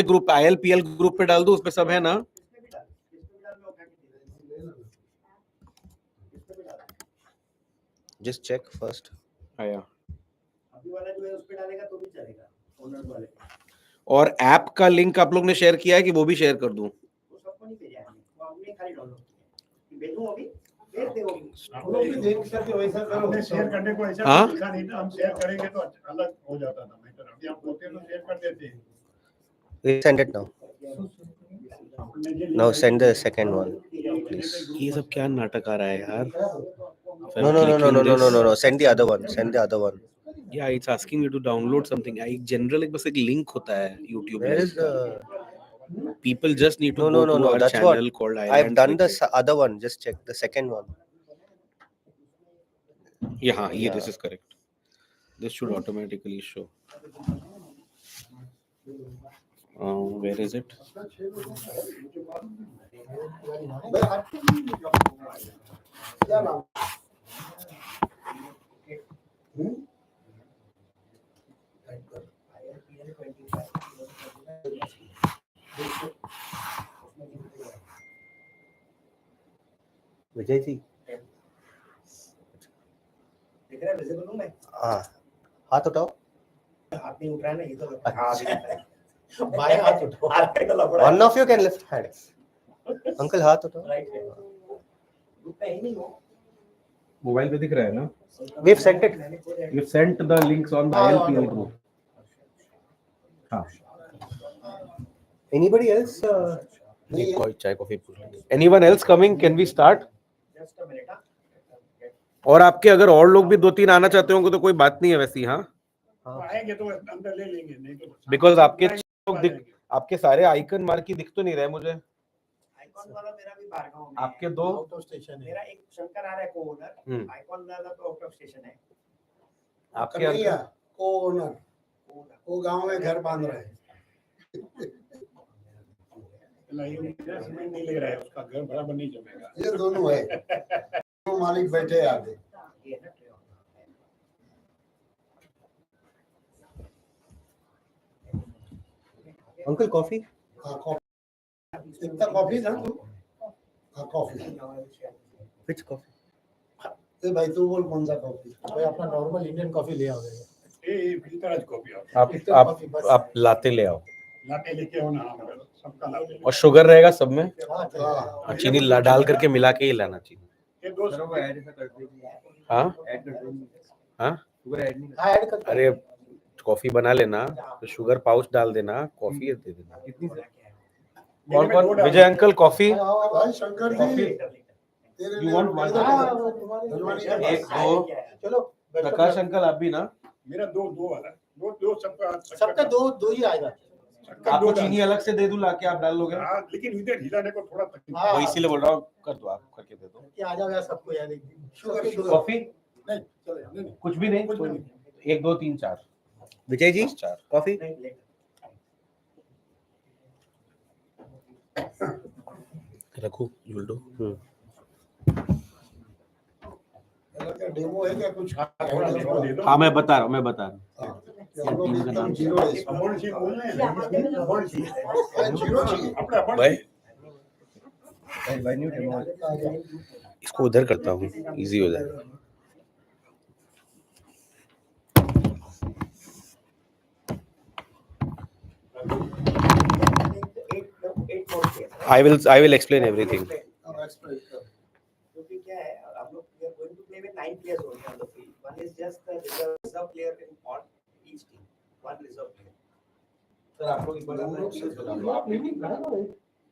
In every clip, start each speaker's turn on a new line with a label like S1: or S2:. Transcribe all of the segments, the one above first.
S1: Group ILPL group पे डाल दूं, उसमें सब है ना?
S2: Just check first.
S1: आया।
S3: अभी वाला जो है उस पे डालेगा तो भी चलेगा, ओनर वाले।
S1: और ऐप का लिंक आप लोग ने शेयर किया है कि वो भी शेयर कर दूं?
S3: वो सबको नहीं भेजा है, वो हमने खाली डाउनलोड किया। भेजूं अभी, भेज दे वो भी।
S4: हम लोग भी देख सकते हो, वैसा करो। हमने शेयर करने को ऐसा
S1: हाँ?
S4: लिखा नहीं था, हम शेयर करेंगे तो अलग हो जाता था। मैं अभी आप बोलते हैं तो शेयर कर देते हैं।
S2: We send it now. Now send the second one, please.
S1: ये सब क्या नाटक आ रहा है यार?
S2: No. Send the other one. Send the other one.
S1: Yeah, it's asking me to download something. I generally बस एक लिंक होता है YouTube
S2: Where
S1: में।
S2: is the?
S1: People just need to
S2: No.
S1: go to our
S2: That's
S1: channel
S2: what
S1: called
S2: I've
S1: Island
S2: done. The
S1: Cricket.
S2: other one. Just check the second one.
S1: Yeah, this is correct. This should automatically show. Where is it?
S2: Vijay ji.
S3: देख रहा है visible हूं मैं?
S2: हाँ. हाथ उठाओ.
S3: हाथ नहीं उठाया ना, ये तो
S4: बाएं हाथ उठाओ.
S3: हाथ का लफड़ा है।
S2: One of you can lift hands. Uncle हाथ उठाओ.
S3: राइट है, रुकता ही नहीं हो।
S1: मोबाइल पे दिख रहा है ना?
S2: We've sent it.
S1: You sent the links on the ILPL group. हाँ.
S2: Anybody else?
S1: कोई चाय कॉफी पूछ लेंगे. Anyone else coming? Can we start?
S3: Just a minute.
S1: और आपके अगर और लोग भी 2-3 आना चाहते होंगे तो कोई बात नहीं है वैसी. हाँ,
S4: आएंगे तो अंदर ले लेंगे, नहीं तो
S1: बिकॉज आपके लोग दिख, आपके सारे आइकन मार की दिख तो नहीं रहे मुझे.
S3: आइकॉन वाला मेरा भी बारगांव में
S1: आपके
S3: है।
S1: 2
S4: आउट ऑफ स्टेशन है.
S3: मेरा एक शंकर आ रहा है को ओनर, आइकॉन वाला तो आउट ऑफ स्टेशन है।
S1: आपके
S5: कन्हैया को ओनर वो गांव में घर बांध रहा है।
S4: नहीं ले रहा है, उसका घर बराबर नहीं जमेगा.
S5: ये दोनों है, दोनों मालिक बैठे हैं आगे।
S2: Uncle coffee.
S5: हाँ कॉफी, इतना कॉफी था तू? हाँ कॉफी।
S2: Which coffee?
S5: ए भाई तू बोल कौन सा कॉफी?
S4: भाई अपना नॉर्मल इंडियन कॉफी ले आओ. ये फिल्टर आज कॉफी
S1: आप लाते ले आओ
S4: लाते लेके आओ ना. सबका लाते.
S1: और शुगर रहेगा सब में.
S5: हाँ
S1: चीनी डाल करके मिला के ही लाना चाहिए.
S4: ये दो
S1: हाँ हाँ.
S4: ऐड कर.
S1: अरे कॉफी बना लेना तो शुगर पाउच डाल देना, कॉफी दे देना. कौन कौन? विजय अंकल कॉफी.
S5: भाई शंकर जी तेरे
S1: You want one? एक दो.
S4: चलो
S1: प्रकाश अंकल आप भी ना.
S4: मेरा दो वाला दो
S6: सबका दो ही आएगा.
S1: आपको चीनी अलग से दे दूं लाके, आप डाल लोगे?
S4: हाँ, लेकिन इधर हिलाने को थोड़ा तकलीफ.
S1: वो इसीलिए बोल रहा हूँ, कर दो, आप करके दे दो.
S6: आ जाओ यार सबको यार.
S5: शुगर
S1: कॉफी
S4: नहीं चले.
S1: कुछ भी नहीं. 1 2 3 4.
S2: Vijay ji.
S1: 4
S2: Coffee.
S1: रखो जुल्डो.
S5: डेमो है क्या कुछ?
S4: थोड़ा डेमो दे दो.
S1: हाँ मैं बता रहा हूँ
S5: जीरो है।
S4: अमोल जी बोल रहे हैं. अमोल जी
S5: जीरो चाहिए।
S4: अपना
S1: भाई. इसको उधर करता हूँ, इजी हो जाएगा. I will explain everything.
S3: क्योंकि क्या है, आप लोग we are going to play with 9 players only on the field. One is just the reserve player in all each team. One reserve player. Sir आप लोग एक बार आप टीम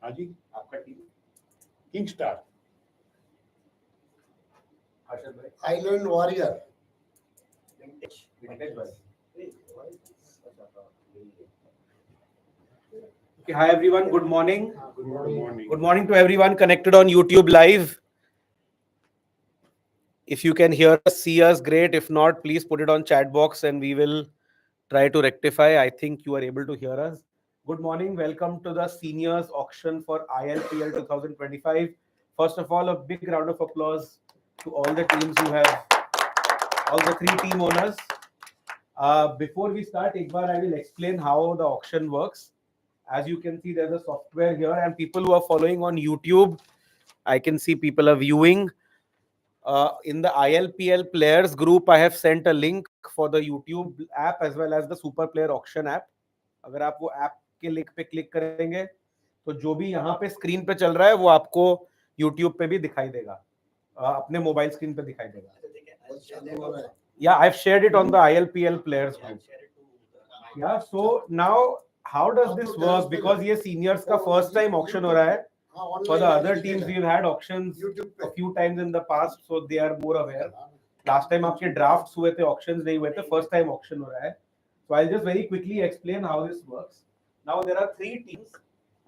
S4: हाँ जी, आपका टीम किंग स्टार.
S3: हर्षद भाई,
S5: आइलैंड वॉरियर।
S3: विंटेज भाई.
S1: Okay, hi everyone, good morning.
S4: Good morning.
S1: Good morning to everyone connected on YouTube live. If you can hear us, see us, great. If not, please put it on chat box and we will try to rectify. I think you are able to hear us. Good morning. Welcome to the seniors auction for iLPL 2025. First of all, a big round of applause to all the teams who have, all the 3 team owners. Before we start, I will explain how the auction works. As you can see, there's a software here, and people who are following on YouTube, I can see people are viewing. In the iLPL players group, I have sent a link for the YouTube app as well as the Super Player Auction app. अगर आप वो app के link पे click करेंगे तो जो भी यहाँ पे स्क्रीन पे चल रहा है वो आपको YouTube पे भी दिखाई देगा, अपने मोबाइल स्क्रीन पे दिखाई देगा. Yeah, I've shared it on the iLPL players group. Yeah, so now how does this work? Because ये seniors का first time auction हो रहा है. For the other teams, we've had auctions a few times in the past, so they are more aware. Last time आपके drafts हुए थे, auctions नहीं हुए थे, first time auction हो रहा है. So I'll just very quickly explain how this works. Now there are 3 teams.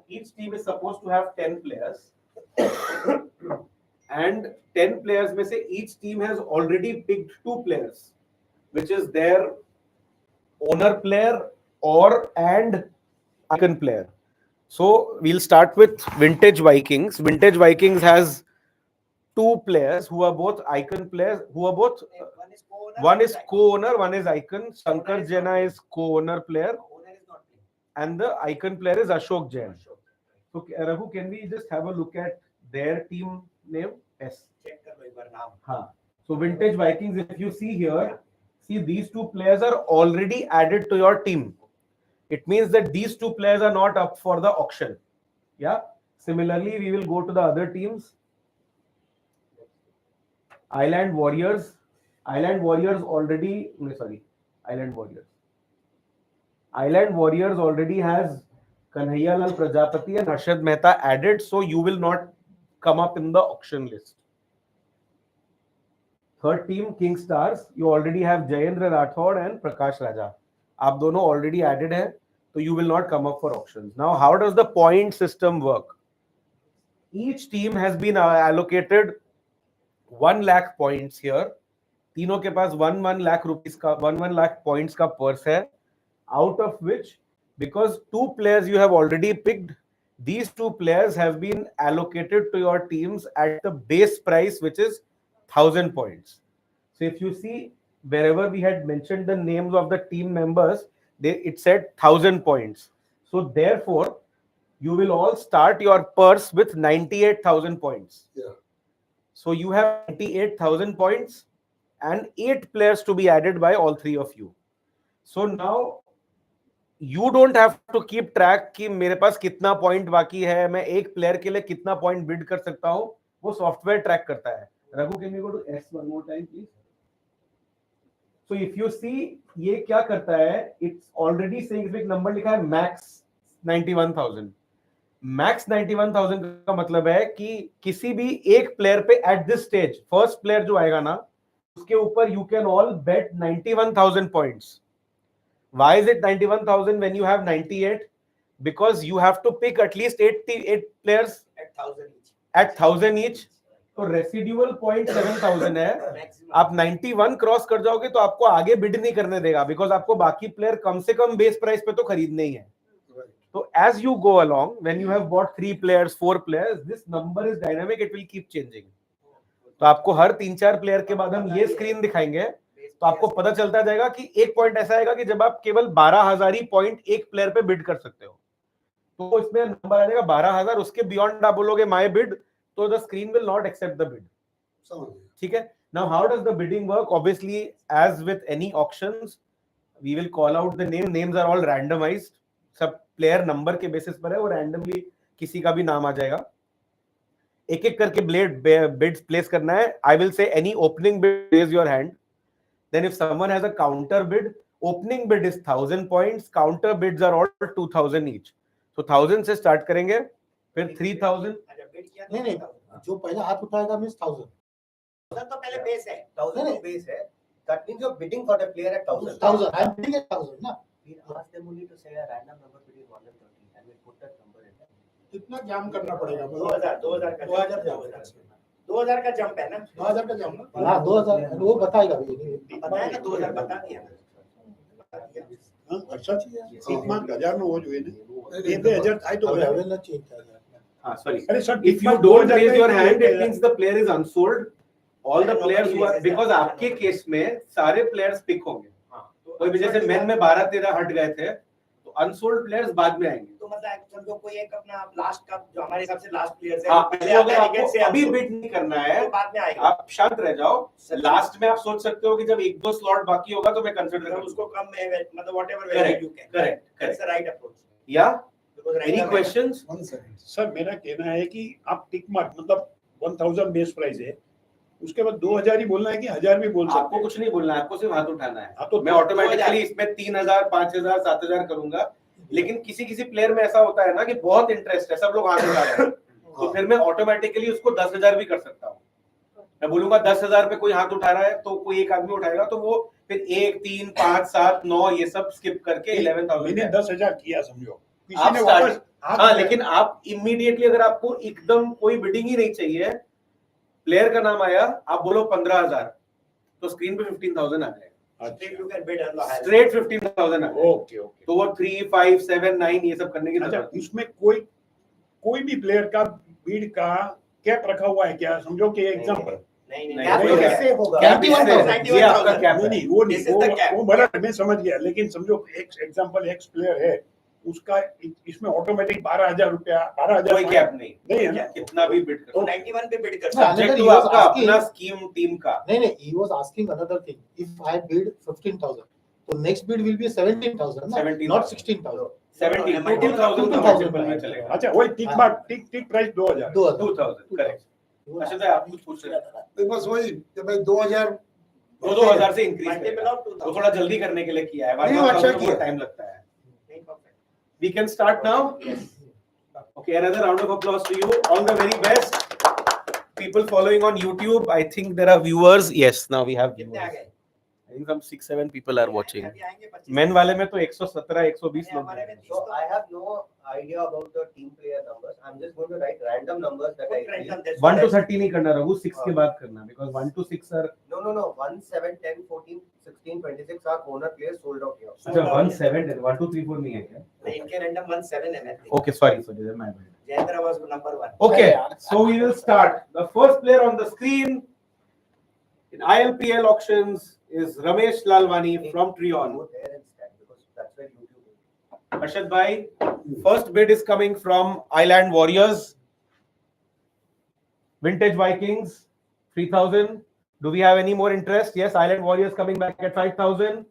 S1: Each team is supposed to have 10 players. And 10 players में से each team has already picked 2 players, which is their owner player and icon player. So we'll start with Vintage Vikings. Vintage Vikings has 2 players who are both icon players, who are both one is co-owner, one is icon. Shankar Jena is co-owner player, and the icon player is Ashok Jain. So Raghu, can we just have a look at their team name? Yes. So Vintage Vikings, if you see here, see these 2 players are already added to your team. It means that these 2 players are not up for the auction. Yeah. Similarly, we will go to the other teams. Island Warriors. Island Warriors already has Kanhaiya Lal Prajapati and Harshad Mehta added, so you will not come up in the auction list. Third team, King Stars, you already have Jayendra Rathod and Prakash Raja. आप दोनों already added हैं, so you will not come up for auctions. Now, how does the point system work? Each team has been allocated 1 lakh points here. तीनों के पास 1 lakh rupees का 1 lakh points का purse है, out of which, because 2 players you have already picked, these 2 players have been allocated to your teams at the base price, which is 1000 points. So if you see, wherever we had mentioned the names of the team members, it said 1000 points. So therefore, you will all start your purse with 98,000 points.
S5: Yeah.
S1: So you have 98,000 points and 8 players to be added by all 3 of you. So now you don't have to keep track कि मेरे पास कितना point बाकी है, मैं एक player के लिए कितना पॉइंट बिड कर सकता हूं, वो सॉफ्टवेयर ट्रैक करता है. Raghu, can you go to S one more time please? So if you see, ये क्या करता है, it's already saying, इसमें एक नंबर लिखा है max 91,000. मैक्स 91,000 का मतलब है कि किसी भी एक प्लेयर पे at this stage, first player जो आएगा ना, उसके ऊपर you can all bet 91,000 points. Why is it 91,000 when you have 98? Because you have to pick at least 8 players at 1,000 each. तो रेसिडुअल पॉइंट 7,000 है. आप 91 क्रॉस कर जाओगे तो आपको आगे बिड नहीं करने देगा, बिकॉज आपको बाकी प्लेयर कम से कम बेस प्राइस पे तो खरीदने ही है. So as you go along, when you have bought 3 players, 4 players, this number is dynamic, it will keep changing. तो आपको हर 3-4 प्लेयर के बाद हम ये स्क्रीन दिखाएंगे, तो आपको पता चलता जाएगा कि एक पॉइंट ऐसा आएगा कि जब आप केवल 12,000 ही पॉइंट एक प्लेयर पे बिड कर सकते हो, तो इसमें नंबर आ जाएगा 12,000. उसके बियॉन्ड आप बोलोगे माय बिड, तो the screen will not accept the bid. ठीक है. Now how does the bidding work? Obviously, as with any auctions, we will call out the name. Names are all randomized. सब player number के basis पर है, वो randomly किसी का भी नाम आ जाएगा. एक एक करके बिड्स प्लेस करना है. I will say any opening bid, raise your hand. Then if someone has a counter bid, opening bid is 1000 points, counter bids are all 2000 each. तो 1000 से स्टार्ट करेंगे, फिर 3000.
S6: नहीं, जो पहला हाथ उठाएगा मींस 1000.
S3: तो पहले बेस है, 1000 बेस है. That means you're bidding for the player at 1000.
S6: 1000. I'm bidding at 1000 ना.
S3: We ask them only to say a random number between 1 and 30 and we put that number in there.
S5: कितना जाम करना पड़ेगा?
S3: 2000 का jump है ना.
S5: 2000 का जाम ना?
S6: हाँ 2000 वो बताएगा भी.
S3: बताएगा 2000 बता दिया.
S5: अच्छा चीज है. 1000 નો હોવો જોઈએ ને. 2000 થાય તો
S6: હવે ન ચેન્જ થાય.
S1: हाँ, sorry.
S5: अरे sir,
S1: If you don't raise your hand, it means the player is unsold. All the players who are, because आपके केस में सारे players पिक होंगे. कोई वजह से मैन में 12-13 हट गए थे, तो अनसोल्ड प्लेयर्स बाद में आएंगे।
S3: तो मतलब समझो कोई एक अपना लास्ट का जो हमारे हिसाब से लास्ट प्लेयर है,
S1: हाँ,
S3: पहले
S1: अगर
S3: आता है विकेट से
S1: आपको अभी
S3: unsold,
S1: बिड नहीं करना है,
S3: तो बाद में आएगा।
S1: आप शांत रह जाओ। लास्ट में आप सोच सकते हो कि जब एक दो स्लॉट बाकी होगा तो मैं कंसिडर
S3: तो
S1: करूंगा
S3: उसको कम में मतलब whatever
S1: Correct,
S3: value you can,
S1: correct,
S3: that's the right approach.
S1: या
S3: because
S1: any questions?
S5: One second.
S4: Sir मेरा कहना है कि आप टिक मार्क मतलब 1000 बेस प्राइस है, उसके बाद 2000 ही बोलना है कि 1000 भी बोल सकते
S1: आपको
S4: हैं।
S1: कुछ नहीं बोलना है, आपको सिर्फ हाथ उठाना है।
S4: हाँ, तो
S1: मैं
S4: 2000
S1: ऑटोमेटिकली इसमें 3000 5000 7000 करूंगा, लेकिन किसी किसी प्लेयर में ऐसा होता है ना कि बहुत इंटरेस्ट है, सब लोग हाथ उठा रहे हैं, तो फिर मैं ऑटोमेटिकली उसको 10,000 भी कर सकता हूँ। मैं बोलूंगा 10,000 पे कोई हाथ उठा रहा है तो कोई एक आदमी उठाएगा, तो वो फिर 1 3 5 7 9 ये सब स्किप करके 11,000
S4: मैंने
S1: है।
S4: 10,000 किया समझो, किसी
S1: आप
S4: ने
S1: start-
S4: वापस हाथ
S1: हाँ,
S4: उठाया।
S1: लेकिन आप इमीडिएटली अगर आपको एकदम कोई बिडिंग ही नहीं चाहिए, प्लेयर का नाम आया, आप बोलो 15,000, तो स्क्रीन पे 15,000 आ जाएगा,
S3: straight you can bid on the higher.
S1: Straight 15,000 आ जाएगा।
S4: Okay okay.
S1: तो वो 3 5 7 9 ये सब करने की
S4: अच्छा,
S1: जरूरत नहीं।
S4: इसमें कोई भी प्लेयर का बीड का कैप रखा हुआ है क्या, समझो कि एग्जांपल
S3: नहीं
S1: नहीं,
S3: कैप
S1: कोई
S3: तो
S1: कैप-
S3: इससे होगा,
S1: कैप इससे-
S3: 91,000,
S1: ये आपका कैप
S4: नहीं
S1: है।
S4: नहीं वो नहीं,
S3: This is the cap.
S4: वो बराबर मैं समझ गया, लेकिन समझो एक एग्जांपल एक्स प्लेयर है, उसका इसमें ऑटोमेटिक 12,000 रुपया 12,000
S1: कोई कैप नहीं,
S4: नहीं है ना?
S1: कितना भी बिड
S3: तो
S1: करो,
S3: 91 पे बिड कर
S6: हाँ,
S3: सकते
S1: subject
S6: another
S1: to
S6: he was
S1: आपका
S6: asking-
S1: अपना स्कीम टीम का।
S6: नहीं, he was asking another thing. If I bid 15,000, so next bid will be 17,000,
S1: 17,000.
S6: not 16,000.
S1: 17
S3: No,
S1: 2,000 का
S6: 2,000
S1: मल्टीपल में चलेगा।
S4: अच्छा वही टिक मार्क टिक प्राइस 2000।
S1: 2,000 करेक्ट। अच्छा तो आप कुछ पूछ रहे थे,
S5: बस वही कि भाई 2000
S1: 2,000 से इंक्रीज
S3: मल्टीपल
S1: करेगा,
S3: ऑफ
S1: वो
S3: 2000।
S1: थोड़ा जल्दी करने के लिए किया है,
S5: नहीं,
S1: वरना
S5: अच्छा
S1: 1,000
S5: किया।
S1: बहुत टाइम लगता है।
S3: नहीं, perfect.
S1: We can start now. Okay, another round of applause to you. All the very best. People following on YouTube, I think there are viewers. Yes, now we have
S3: कितने आ
S1: viewers.
S3: गए?
S1: I think some 6-7 people are watching.
S3: अभी आएंगे 25।
S1: Men वाले में तो 117 120 लोग
S3: हमारे में
S1: हैं।
S3: 30
S7: So I have no idea about the team player numbers. I'm just going to write random numbers that I feel.
S3: random, that's
S1: 1 to
S3: what
S1: 30 नहीं करना रघु, 6 के बाद करना, because 1 to 6 are
S7: No. 1, 7, 10, 14, 16, 26 are owner players sold out here.
S1: अच्छा 1 7 1 2 3 4 नहीं है क्या?
S3: नहीं, इनके रैंडम 17 है।
S1: Okay, sorry, my bad.
S3: Jayendra was number 1।
S1: Okay, so we will start. The first player on the screen in iLPL auctions is Ramesh Lalwani from Trion.
S7: Go there and stand because that's where YouTube is.
S1: Arshad bhai, first bid is coming from Island Warriors. Vintage Vikings, 3,000. Do we have any more interest? Yes, Island Warriors coming back at 5,000.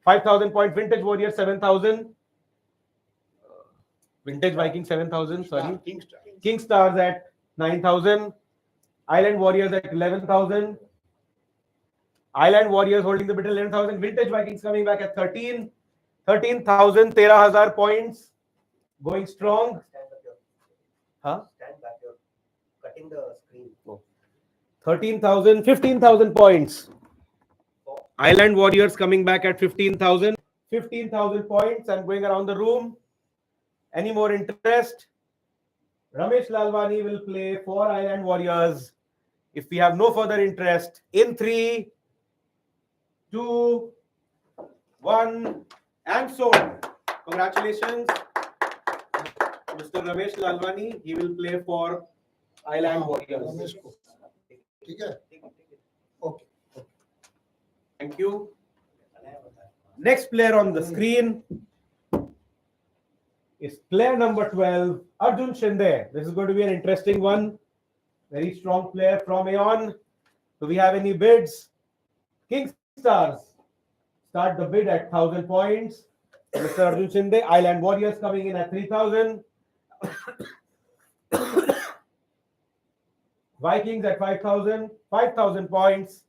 S1: 5,000 point Vintage Warriors 7,000. Vintage Vikings 7,000. Sorry.
S4: Kingstar.
S1: King Stars at 9,000. Island Warriors at 11,000. Island Warriors holding the bid at 11,000. Vintage Vikings coming back at 13. 13,000. 13,000 points. Going strong.
S7: Stand up here.
S1: Huh?
S7: Stand back here. Cutting the screen.
S1: 13,000. 15,000 points. Island Warriors coming back at 15,000. 15,000 points. I'm going around the room. Any more interest? Ramesh Lalwani will play for Island Warriors. If we have no further interest, in 3, 2, 1, and sold. Congratulations, Mr. Ramesh Lalwani. He will play for Island Warriors.
S5: Ramesh को ठीक है okay
S1: Thank you. Next player on the screen is player number 12, Arjun Shinde. This is going to be an interesting one. Very strong player from Aeon. Do we have any bids? King Stars start the bid at 1,000 points. Mr. Arjun Shinde. Island Warriors coming in at 3,000. Vikings at 5,000. 5,000 points.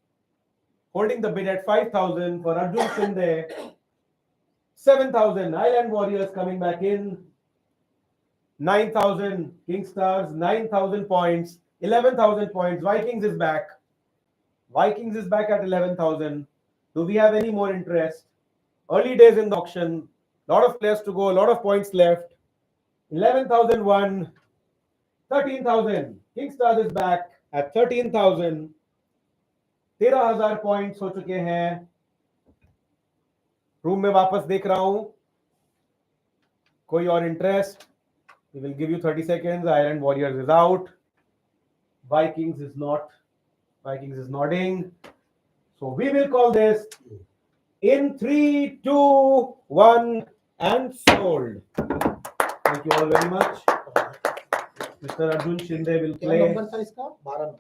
S1: Holding the bid at 5,000 for Arjun Shinde. 7,000. Island Warriors coming back in. 9,000. King Stars. 9,000 points. 11,000 points. Vikings is back. Vikings is back at 11,000. Do we have any more interest? Early days in the auction. Lot of players to go. A lot of points left. 11,001. 13,000. King Stars is back at 13,000. 13,000 points हो चुके हैं. Room में वापस देख रहा हूं. कोई और interest? We will give you 30 seconds. Island Warriors is out. Vikings is not. Vikings is nodding. So we will call this in 3, 2, 1, and sold. Thank you all very much. Mr. Arjun Shinde will
S6: क्या
S1: play.
S6: Number था इसका? 12 number.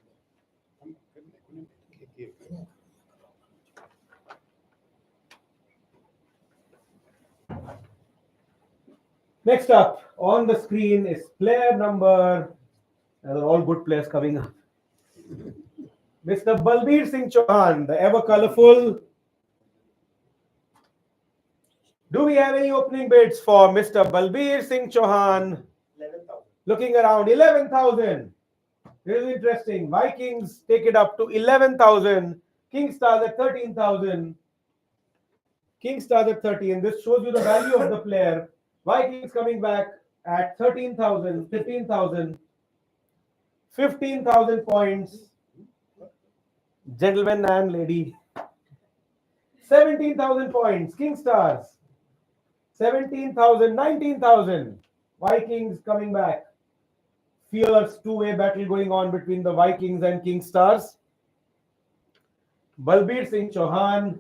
S1: Next up on the screen is player number. They're all good players coming up. Mr. Balbir Singh Chauhan, the ever colorful. Do we have any opening bids for Mr. Balbir Singh Chauhan?
S3: 11,000.
S1: Looking around 11,000. This is interesting. Vikings take it up to 11,000. King Stars at 13,000. King Stars at 13. This shows you the value of the player. Vikings coming back at 13,000, 15,000, 15,000 points. Gentlemen and lady. 17,000 points. King Stars. 17,000, 19,000. Vikings coming back. Fierce two-way battle going on between the Vikings and King Stars. Balbir Singh Chauhan.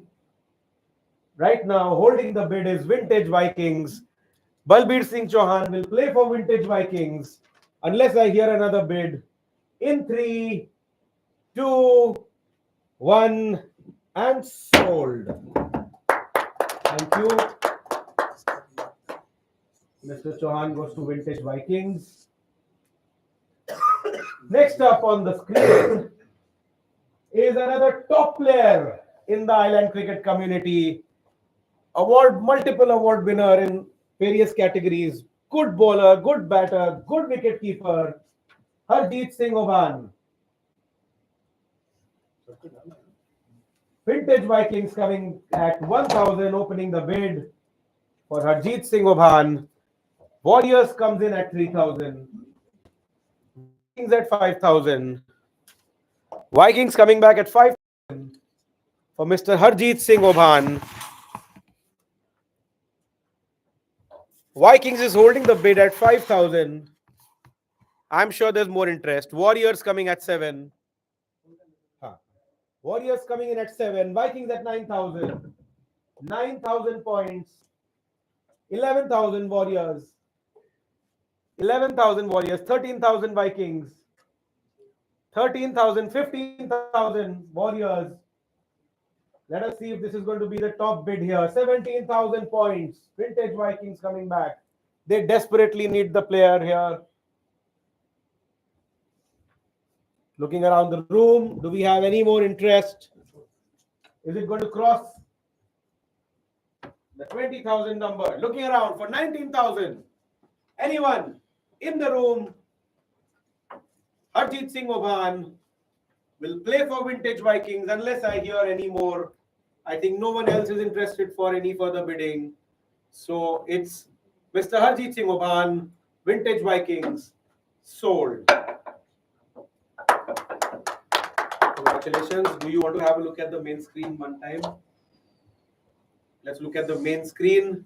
S1: Right now, holding the bid is Vintage Vikings. Balbir Singh Chauhan will play for Vintage Vikings unless I hear another bid. In 3, 2, 1, and sold. Thank you. Mr. Chauhan goes to Vintage Vikings. Next up on the screen is another top player in the island cricket community. Multiple award winner in various categories. Good bowler, good batter, good wicket keeper. Harjeet Singh Oban. Vintage Vikings coming at 1,000, opening the bid for Harjeet Singh Oban. Warriors comes in at 3,000. Vikings at 5,000. Vikings coming back at 5,000 for Mr. Harjeet Singh Oban. Vikings is holding the bid at 5,000. I'm sure there's more interest. Warriors coming at 7. Warriors coming in at 7. Vikings at 9,000. 9,000 points. 11,000 Warriors. 11,000 Warriors. 13,000 Vikings. 13,000. 15,000 Warriors. Let us see if this is going to be the top bid here. 17,000 points. Vintage Vikings coming back. They desperately need the player here. Looking around the room, do we have any more interest? Is it going to cross the 20,000 number? Looking around for 19,000. Anyone in the room? Harjeet Singh Oban will play for Vintage Vikings unless I hear any more. I think no one else is interested for any further bidding. So it's Mr. Harjeet Singh Oban, Vintage Vikings, sold. Congratulations. Do you want to have a look at the main screen one time? Let's look at the main screen.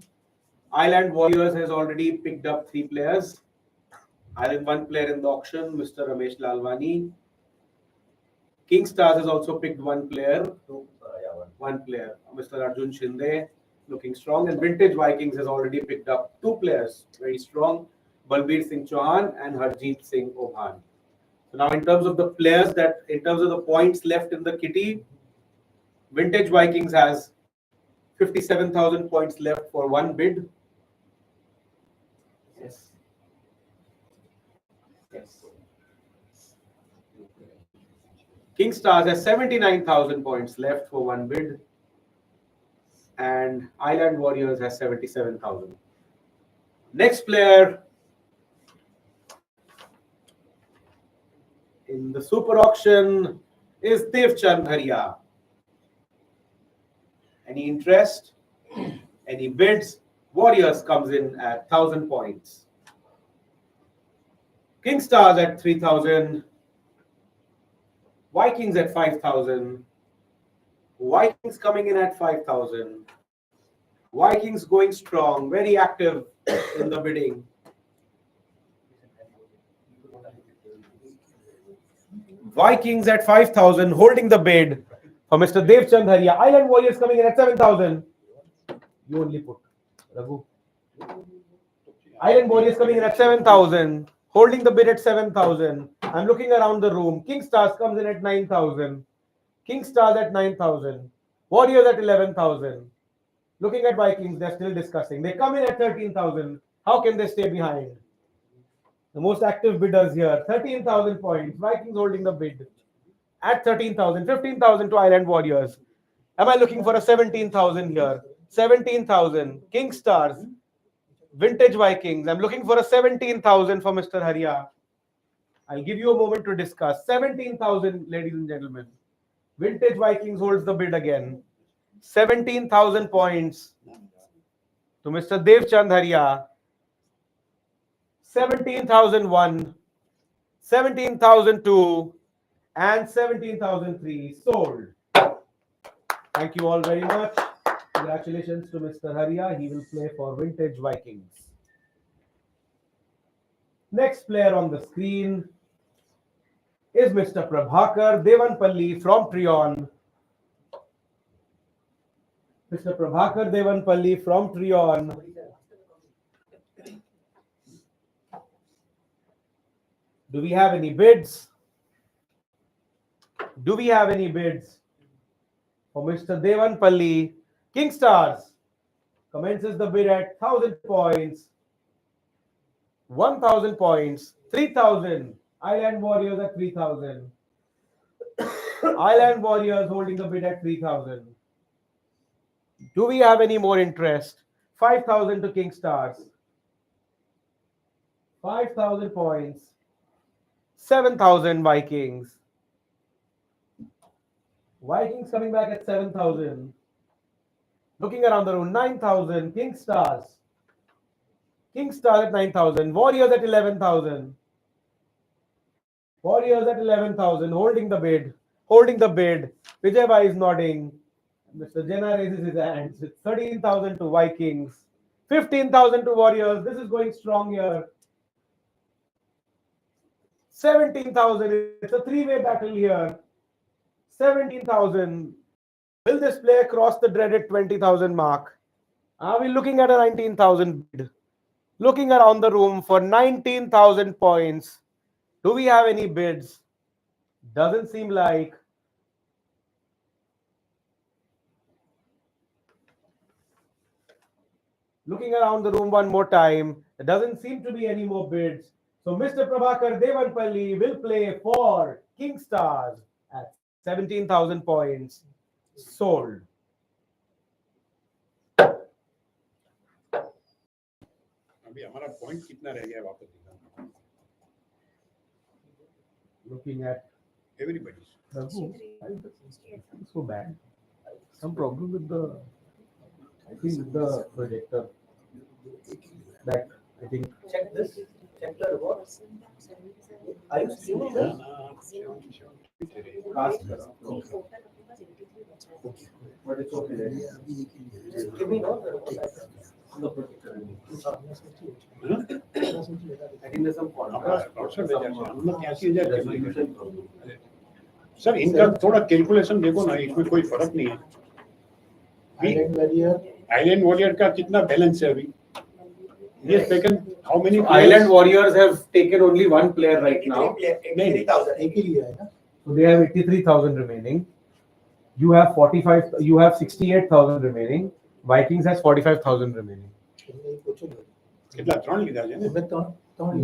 S1: Island Warriors has already picked up 3 players. I think 1 player in the auction, Mr. Ramesh Lalwani. King Stars has also picked 1 player. 1 player, Mr. Arjun Shinde, looking strong. And Vintage Vikings has already picked up 2 players, very strong, Balbir Singh Chauhan and Harjeet Singh Oban. So now in terms of the players in terms of the points left in the kitty, Vintage Vikings has 57,000 points left for 1 bid. Yes. Yes. King Stars has 79,000 points left for 1 bid. And Island Warriors has 77,000. Next player in the super auction is Devchand Haria. Any interest? Any bids? Warriors comes in at 1,000 points. King Stars at 3,000. Vikings at 5,000. Vikings coming in at 5,000. Vikings going strong, very active in the bidding. Vikings at 5,000, holding the bid for Mr. Devchand Haria. Island Warriors coming in at 7,000. You only put Raghu. Island Warriors coming in at 7,000, holding the bid at 7,000. I'm looking around the room. King Stars comes in at 9,000. King Stars at 9,000. Warriors at 11,000. Looking at Vikings, they're still discussing. They come in at 13,000. How can they stay behind? The most active bidders here, 13,000 points. Vikings holding the bid at 13,000. 15,000 to Island Warriors. Am I looking for a 17,000 here? 17,000. King Stars. Vintage Vikings. I'm looking for a 17,000 for Mr. Haria. I'll give you a moment to discuss. 17,000, ladies and gentlemen. Vintage Vikings holds the bid again. 17,000 points to Mr. Devchand Haria. 17,001, 17,002, and 17,003 sold. Thank you all very much. Congratulations to Mr. Haria. He will play for Vintage Vikings. Next player on the screen is Mr. Prabhakar Devanpalli from Trion. Mr. Prabhakar Devanpalli from Trion. Do we have any bids? Do we have any bids for Mr. Devanpalli? King Stars commences the bid at 1,000 points, 1,000 points, 3,000. Island Warriors at 3,000. Island Warriors holding the bid at 3,000. Do we have any more interest? 5,000 to King Stars. 5,000 points. 7,000 Vikings. Vikings coming back at 7,000. Looking around the room, 9,000. King Stars. King Stars at 9,000. Warriors at 11,000. Warriors at 11,000. Holding the bid. Holding the bid. Vijay Bhai is nodding. Mr. Jena raises his hands. It's 13,000 to Vikings. 15,000 to Warriors. This is going strong here. 17,000. It's a three-way battle here. 17,000. Will this player cross the dreaded 20,000 mark? Are we looking at a 19,000 bid? Looking around the room for 19,000 points. Do we have any bids? Doesn't seem like. Looking around the room one more time. There doesn't seem to be any more bids. So Mr. Prabhakar Devanpalli will play for King Stars at 17,000 points. Sold.
S4: अभी हमारा point कितना रह गया वापस दिखाना
S1: Looking at
S4: everybody's
S1: so bad. Some problem with the, I think with the projector. That I think.
S7: Check this. Check the rewards. Are you streaming this?
S1: But it's okay.
S7: Give me no the rewards.
S1: I think there's some resolution problem.
S4: Sir इनका थोड़ा calculation देखो ना इसमें कोई फर्क नहीं है
S6: Island Warrior.
S4: Island warrior का कितना बैलेंस है अभी ये second how many
S1: Island Warriors have taken only one player right now.
S3: 83,000.
S6: एक ही लिया है ना?
S1: So they have 83,000 remaining. You have 45. You have 68,000 remaining. Vikings has 45,000 remaining.
S4: कितना त्रण લીધા છે ને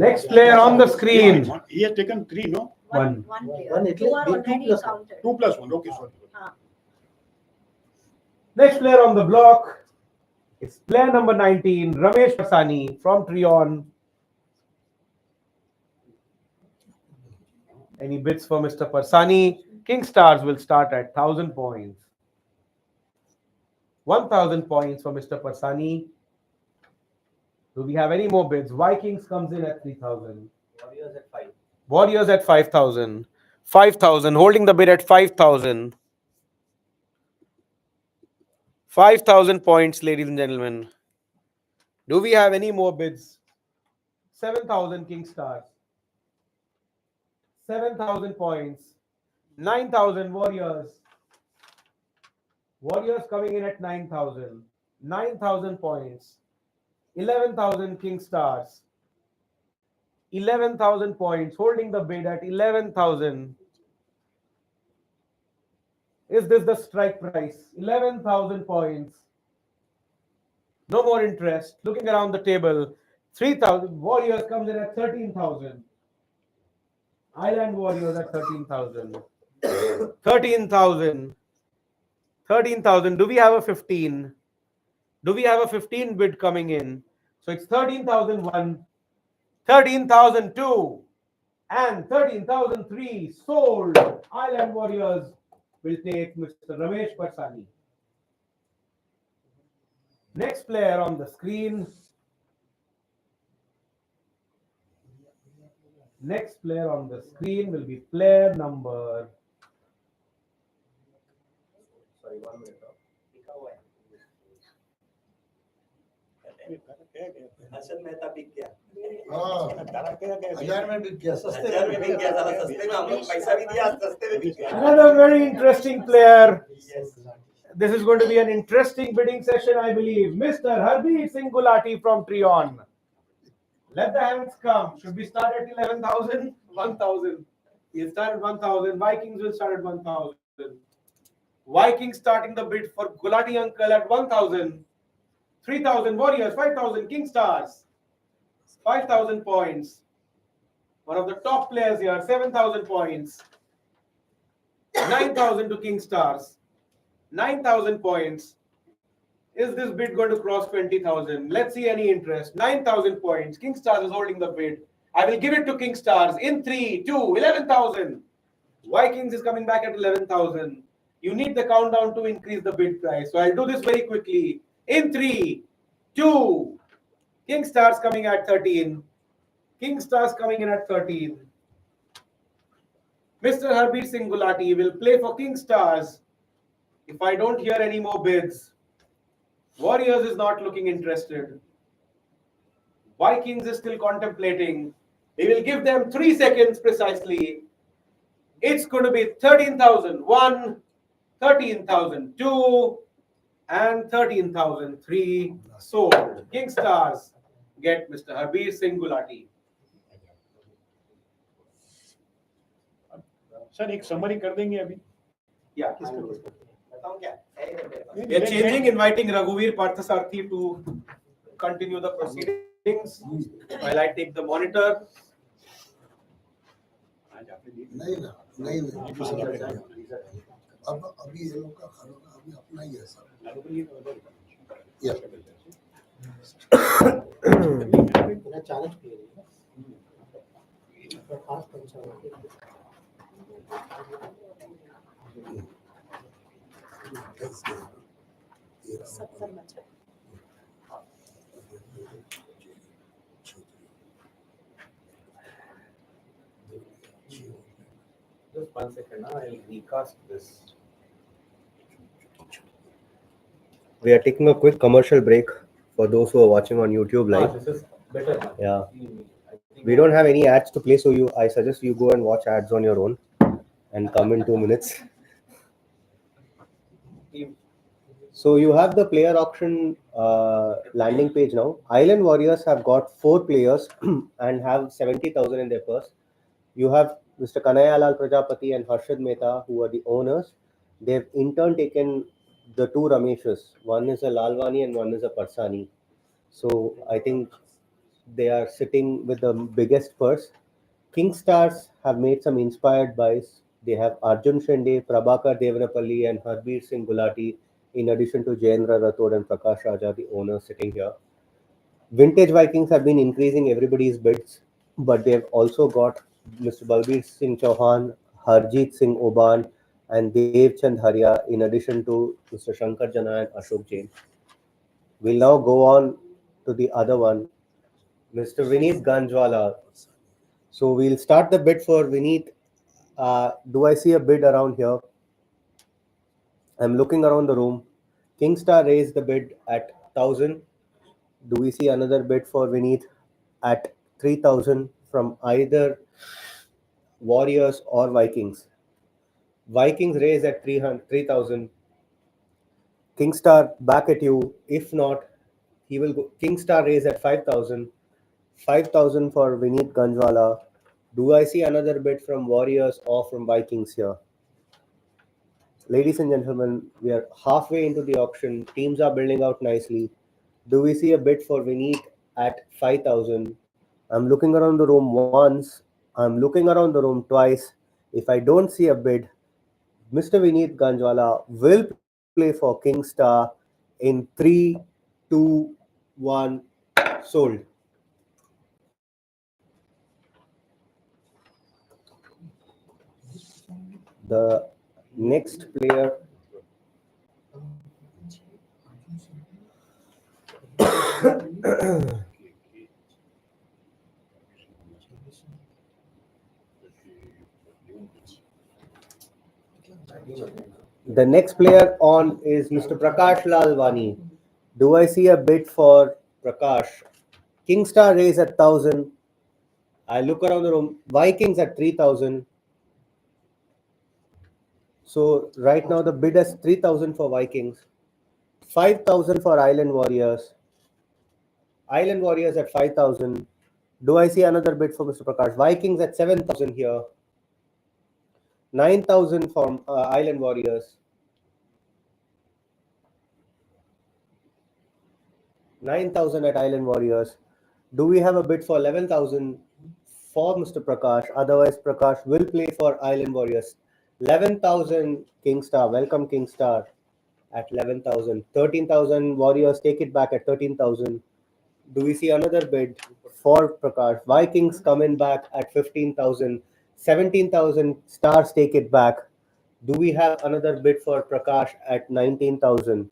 S1: Next player on the screen.
S4: he has taken 3 no
S1: One.
S8: One player.
S6: One,
S8: Two are
S6: two
S8: already
S6: plus one.
S8: counted.
S4: 2 plus 1 okay sorry
S1: Next player on the block is player number 19, Ramesh Pasani from Trion. Any bids for Mr. Pasani? King Stars will start at 1,000 points. 1,000 points for Mr. Pasani. Do we have any more bids? Vikings comes in at 3,000.
S7: Warriors at 5.
S1: Warriors at 5,000. 5,000, holding the bid at 5,000. 5,000 points, ladies and gentlemen. Do we have any more bids? 7,000 King Stars. 7,000 points. 9,000 Warriors. Warriors coming in at 9,000. 9,000 points. 11,000 King Stars. 11,000 points, holding the bid at 11,000. Is this the strike price? 11,000 points. No more interest. Looking around the table, 3,000. Warriors comes in at 13,000. Island Warriors at 13,000. 13,000. 13,000. Do we have a 15? Do we have a 15 bid coming in? So it's 13,001, 13,002, and 13,003 sold. Island Warriors will take Mr. Ramesh Parsani. Next player on the screen. Next player on the screen will be player number.
S7: Sorry, 1 minute. लिखा हुआ है।
S3: हर्षद मेहता बिक गया।
S5: हाँ, हजार में बिक गया, सस्ते
S3: हजार में बिक गया, ज़्यादा सस्ते में हम लोग पैसा भी दिया, सस्ते में बिक गया।
S1: Another very interesting player.
S3: Yes.
S1: This is going to be an interesting bidding session, I believe. Mr. Hardeep Singh Gulati from Trion. Let the hands come. Should we start at 11,000? 1,000. We'll start at 1,000. Vikings will start at 1,000. Vikings starting the bid for Gulati Uncle at 1,000. 3,000 Warriors, 5,000 King Stars. 5,000 points. One of the top players here, 7,000 points. 9,000 to King Stars. 9,000 points. Is this bid going to cross 20,000? Let's see any interest. 9,000 points. King Stars is holding the bid. I will give it to King Stars in 3, 2, 11,000. Vikings is coming back at 11,000. You need the countdown to increase the bid price. So I'll do this very quickly. In 3, 2, King Stars coming at 13. King Stars coming in at 13. Mr. Harbeer Singh Gulati will play for King Stars. If I don't hear any more bids, Warriors is not looking interested. Vikings is still contemplating. We will give them 3 seconds precisely. It's going to be 13,001, 13,002, and 13,003 sold. King Stars get Mr. Harbeer Singh Gulati.
S4: Sir एक summary कर देंगे अभी।
S1: Yeah.
S3: बताऊं क्या?
S1: We are changing, inviting Raghuveer Parthasarthi to continue the proceedings while I take the monitor.
S5: नहीं ना, नहीं अब अभी ये लोग का खाना अभी अपना ही है सब। या
S6: मेरा challenge clear है ना? तो खास panchayat
S1: Just 1 second, I'll recast this.
S2: We are taking a quick commercial break for those who are watching on YouTube live.
S1: This is better.
S2: Yeah. We don't have any ads to play, so I suggest you go and watch ads on your own and come in 2 minutes. So you have the player auction landing page now. Island Warriors have got 4 players and have 70,000 in their purse. You have Mr. Kanayalal Prajapati and Harshad Mehta, who are the owners. They've in turn taken the 2 Rameshes. One is a Lalwani and one is a Parsani. So I think they are sitting with the biggest purse. King Stars have made some inspired buys. They have Arjun Shende, Prabhakar Devanapalli, and Harbeer Singh Gulati, in addition to Jayendra Rathod and Prakash Raja, the owners sitting here. Vintage Vikings have been increasing everybody's bids, but they've also got Mr. Balbir Singh Chauhan, Harjeet Singh Oban, and Dev Chand Haria, in addition to Mr. Shankar Jana and Ashok Jain. We'll now go on to the other one, Mr. Vineet Ganjwala. So we'll start the bid for Vineet. Do I see a bid around here? I'm looking around the room. Kingstar raised the bid at 1,000. Do we see another bid for Vineet at 3,000 from either Warriors or Vikings? Vikings raise at 3,000. Kingstar back at you. If not, He will go King Star raise at 5,000. 5,000 for Vineet Ganjwala. Do I see another bid from Warriors or from Vikings here? Ladies and gentlemen, we are halfway into the auction. Teams are building out nicely. Do we see a bid for Vineet at 5,000? I'm looking around the room once. I'm looking around the room twice. If I don't see a bid, Mr. Vineet Ganjwala will play for King Star in 3, 2, 1. Sold. The next player The next player on is Mr. Prakash Lalwani. Do I see a bid for Prakash? Kingstar raise at 1,000. I look around the room. Vikings at 3,000. So right now the bid is 3,000 for Vikings. 5,000 for Island Warriors. Island Warriors at 5,000. Do I see another bid for Mr. Prakash? Vikings at 7,000 here. 9,000 for Island Warriors. 9,000 at Island Warriors. Do we have a bid for 11,000 for Mr. Prakash? Otherwise, Prakash will play for Island Warriors. 11,000 Kingstar. Welcome, Kingstar at 11,000. 13,000 Warriors take it back at 13,000. Do we see another bid for Prakash? Vikings come in back at 15,000. 17,000 Stars take it back. Do we have another bid for Prakash at 19,000?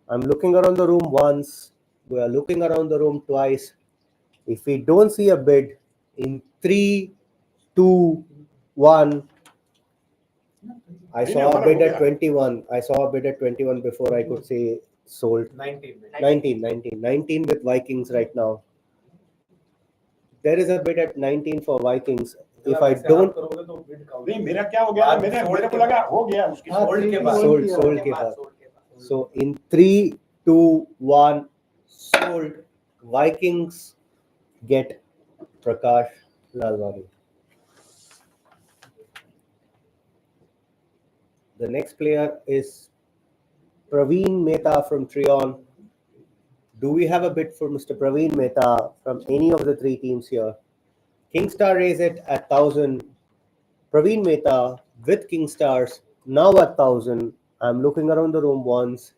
S2: I'm looking around the room once. We are looking around the room twice. If we don't see a bid in 3, 2, 1, I saw a bid at 21. I saw a bid at 21 before I could say sold. 19 with Vikings right now. There is a bid at 19 for Vikings. If I don't
S4: नहीं मेरा क्या हो गया मेरे को लगा हो गया उसके
S2: sold के बाद. So in 3, 2, 1, sold. Vikings get Prakash Lalwani. The next player is Praveen Mehta from Trion. Do we have a bid for Mr. Praveen Mehta from any of the three teams here? Kingstar raise it at 1,000. Praveen Mehta with Kingstars now at 1,000. I'm looking around the room once.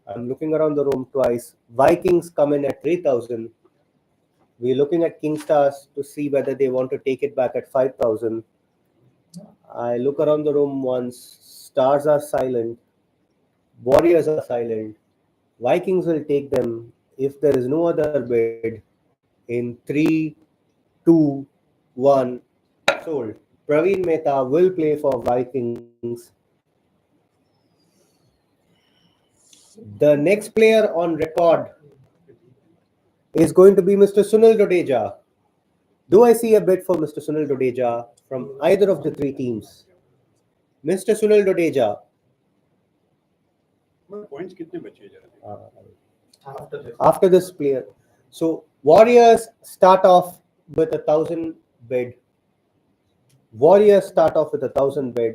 S2: I'm looking around the room twice. Vikings come in at 3,000. We're looking at Kingstars to see whether they want to take it back at 5,000. I look around the room once. Stars are silent. Warriors are silent. Vikings will take them if there is no other bid. In 3, 2, 1, sold. Praveen Mehta will play for Vikings. The next player on record is going to be Mr. Sunil Dodeja. Do I see a bid for Mr. Sunil Dodeja from either of the three teams? Mr. Sunil Dodeja.
S4: Points कितने बचे जरा
S2: After this player. So Warriors start off with 1,000 bid. Warriors start off with 1,000 bid.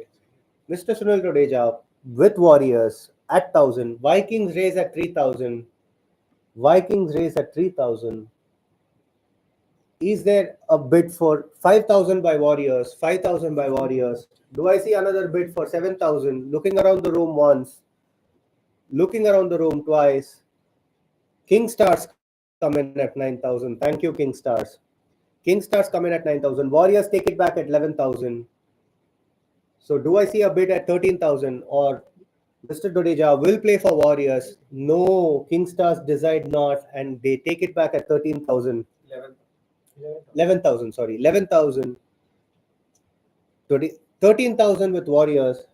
S2: Mr. Sunil Dodeja with Warriors at 1,000. Vikings raise at 3,000. Vikings raise at 3,000. Is there a bid for 5,000 by Warriors? 5,000 by Warriors. Do I see another bid for 7,000? Looking around the room once. Looking around the room twice. King Stars come in at 9,000. Thank you, King Stars. King Stars come in at 9,000. Warriors take it back at 11,000. So do I see a bid at 13,000 or Mr. Dodeja will play for Warriors? No, King Stars decide not and they take it back at 13,000. 11,000, sorry. 11,000. 13,000 with Warriors.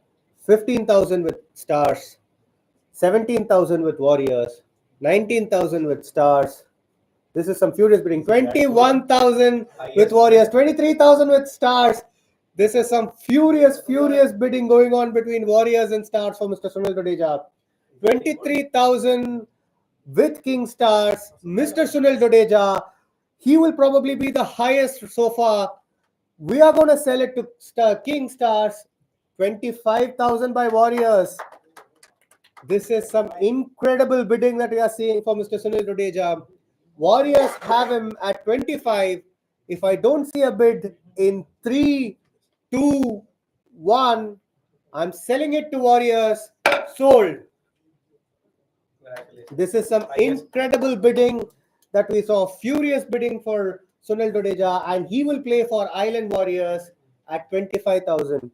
S2: 15,000 with Stars. 17,000 with Warriors. 19,000 with Stars. This is some furious bidding. 21,000 with Warriors. 23,000 with Stars. This is some furious bidding going on between Warriors and Stars for Mr. Sunil Dodeja. 23,000 with King Stars, Mr. Sunil Dodeja. He will probably be the highest so far. We are going to sell it to King Stars, 25,000 by Warriors. This is some incredible bidding that we are seeing for Mr. Sunil Dodeja. Warriors have him at 25. If I don't see a bid in 3, 2, 1, I'm selling it to Warriors. Sold. This is some incredible bidding that we saw. Furious bidding for Sunil Dodeja, and he will play for Island Warriors at 25,000.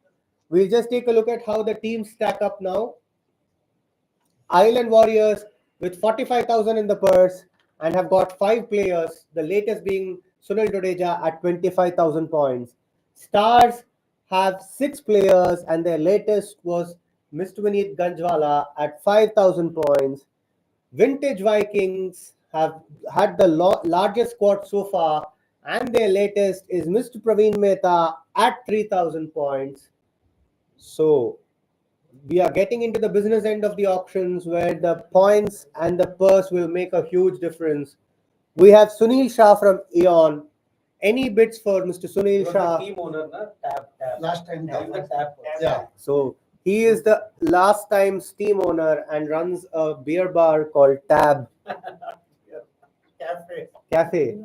S2: We'll just take a look at how the teams stack up now. Island Warriors with 45,000 in the purse and have got 5 players, the latest being Sunil Dodeja at 25,000 points. Stars have 6 players and their latest was Mr. Vineet Ganjwala at 5,000 points. Vintage Vikings have had the largest squad so far, and their latest is Mr. Praveen Mehta at 3,000 points. So, we are getting into the business end of the auctions where the points and the purse will make a huge difference. We have Sunil Shah from Aeon. Any bids for Mr. Sunil Shah?
S1: Team owner, na? Tab.
S5: Last time.
S1: He's the tab.
S5: Yeah.
S2: So he is the last time Steam owner and runs a beer bar called Tab Cafe.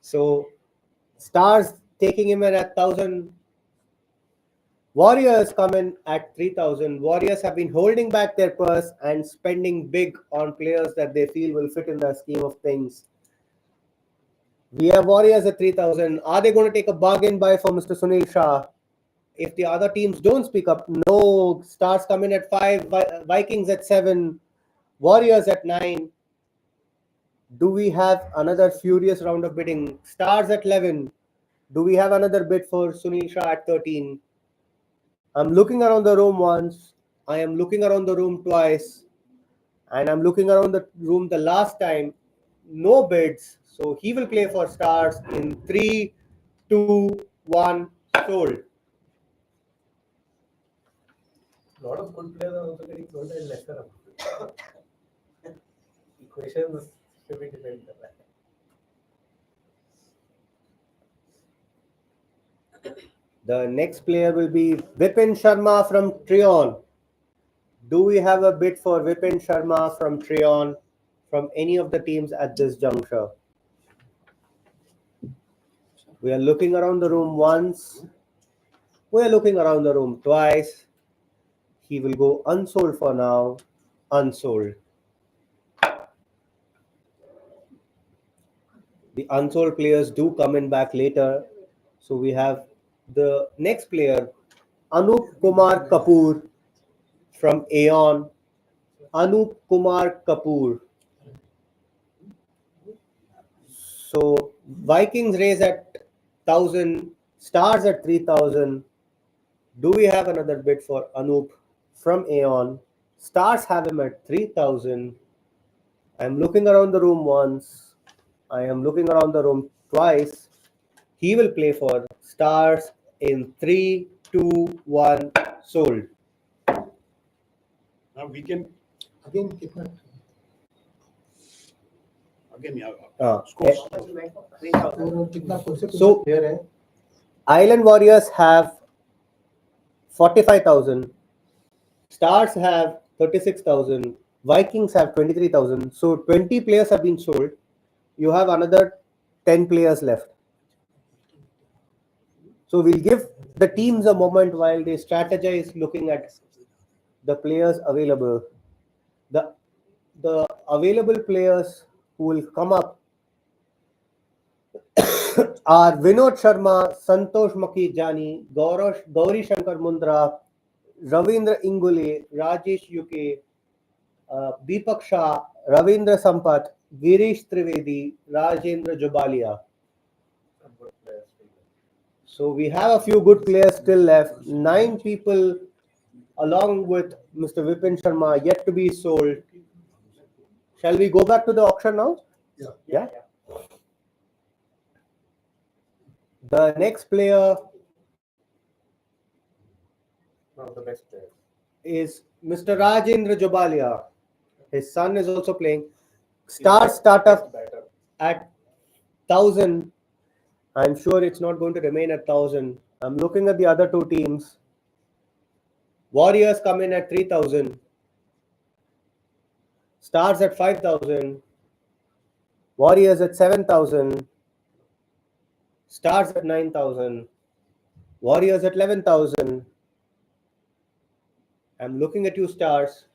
S2: So Stars taking him in at 1,000. Warriors come in at 3,000. Warriors have been holding back their purse and spending big on players that they feel will fit in the scheme of things. We have Warriors at 3,000. Are they going to take a bargain buy for Mr. Sunil Shah? If the other teams don't speak up, no. Stars come in at 5, Vikings at 7, Warriors at 9. Do we have another furious round of bidding? Stars at 11. Do we have another bid for Sunil Shah at 13? I'm looking around the room once. I am looking around the room twice. And I'm looking around the room the last time. No bids. So he will play for Stars in 3, 2, 1. Sold.
S1: A lot of good players are also getting sold at lesser amount. Equations should be dependent on that.
S2: The next player will be Vipin Sharma from Trion. Do we have a bid for Vipin Sharma from Trion from any of the teams at this juncture? We are looking around the room once. We are looking around the room twice. He will go unsold for now. Unsold. The unsold players do come in back later. So we have the next player, Anup Kumar Kapoor from Aeon. Anup Kumar Kapoor. So Vikings raise at 1,000, Stars at 3,000. Do we have another bid for Anup from Aeon? Stars have him at 3,000. I'm looking around the room once. I am looking around the room twice. He will play for Stars in 3, 2, 1. Sold.
S4: Now we can
S5: Again, कितना?
S4: again
S2: Eh,
S4: scores.
S5: और कितना कौन से
S2: So-
S5: player है?
S2: Island Warriors have 45,000. Stars have 36,000. Vikings have 23,000. So 20 players have been sold. You have another 10 players left. So we'll give the teams a moment while they strategize looking at the players available. The available players who will come up are Vinod Sharma, Santosh Makhijani, Gauri Shankar Mundra, Ravindra Ingule, Rajesh UK, Deepak Shah, Ravindra Sampath, Girish Trivedi, Rajendra Jubalia. So we have a few good players still left. 9 people along with Mr. Vipin Sharma yet to be sold. Shall we go back to the auction now? Yeah. The next player,
S1: One of the best players.
S2: is Mr. Rajendra Jobalia. His son is also playing. Stars start up at 1,000. I'm sure it's not going to remain at 1,000. I'm looking at the other two teams. Warriors come in at 3,000. Stars at 5,000. Warriors at 7,000. Stars at 9,000. Warriors at 11,000. I'm looking at you, Stars.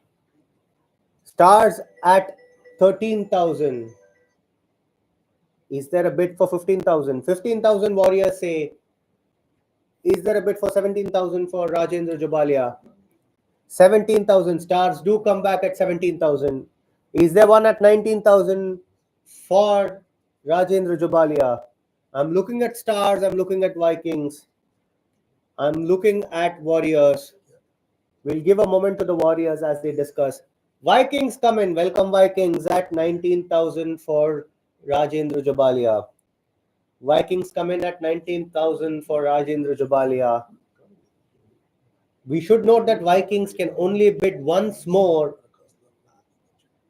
S2: Stars at 13,000. Is there a bid for 15,000? 15,000 Warriors say. Is there a bid for 17,000 for Rajendra Jobalia? 17,000. Stars do come back at 17,000. Is there one at 19,000 for Rajendra Jobalia? I'm looking at Stars. I'm looking at Vikings. I'm looking at Warriors. We'll give a moment to the Warriors as they discuss. Vikings come in. Welcome, Vikings, at 19,000 for Rajendra Jobalia. Vikings come in at 19,000 for Rajendra Jobalia. We should note that Vikings can only bid once more.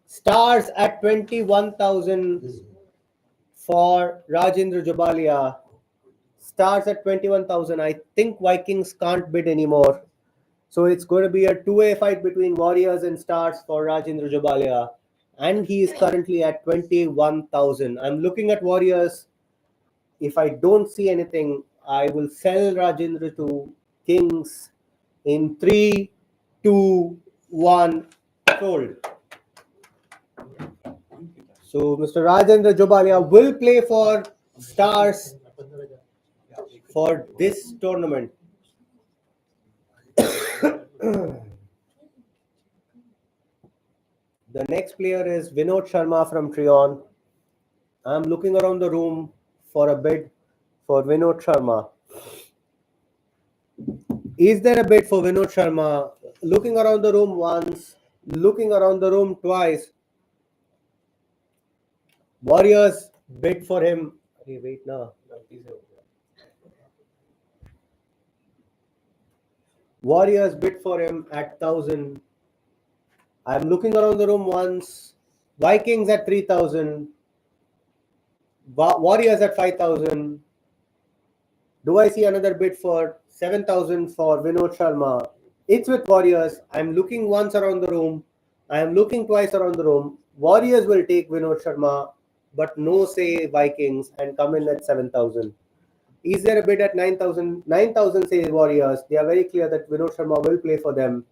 S2: Stars at 21,000 for Rajendra Jobalia. Stars at 21,000. I think Vikings can't bid anymore. So it's going to be a two-way fight between Warriors and Stars for Rajendra Jobalia. And he is currently at 21,000. I'm looking at Warriors. If I don't see anything, I will sell Rajendra to Kings in 3, 2, 1, sold. So Mr. Rajendra Jobalia will play for Stars for this tournament. The next player is Vinod Sharma from Trion. I'm looking around the room for a bid for Vinod Sharma. Is there a bid for Vinod Sharma? Looking around the room once, looking around the room twice. Warriors bid for him. Hey, wait, no. Warriors bid for him at 1,000. I'm looking around the room once. Vikings at 3,000. Warriors at 5,000. Do I see another bid for 7,000 for Vinod Sharma? It's with Warriors. I'm looking once around the room. I'm looking twice around the room. Warriors will take Vinod Sharma, but no say Vikings and come in at 7,000. Is there a bid at 9,000? 9,000 say Warriors. They are very clear that Vinod Sharma will play for them.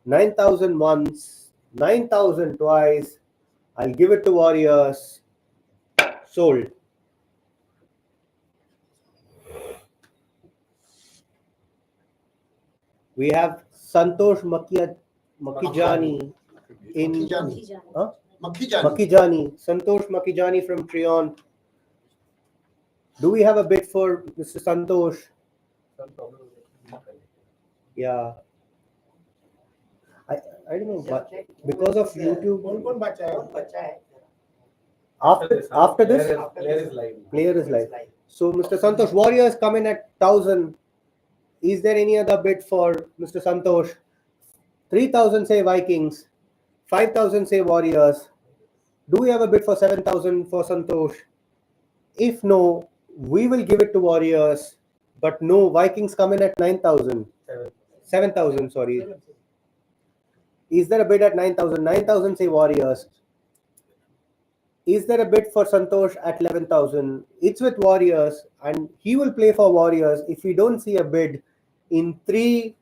S2: 9,000 once, 9,000 twice. I'll give it to Warriors. Sold. We have Santosh Makijani in Makijani. Santosh Makijani from Trion. Do we have a bid for Mr. Santosh? Yeah. I don't know, but because of YouTube. After this, player is live. So Mr. Santosh, Warriors come in at 1,000. Is there any other bid for Mr. Santosh? 3,000 say Vikings, 5,000 say Warriors. Do we have a bid for 7,000 for Santosh? If no, we will give it to Warriors. But no, Vikings come in at 9,000. 7,000, sorry. Is there a bid at 9,000? 9,000 say Warriors. Is there a bid for Santosh at 11,000? It's with Warriors and he will play for Warriors if we don't see a bid in 3,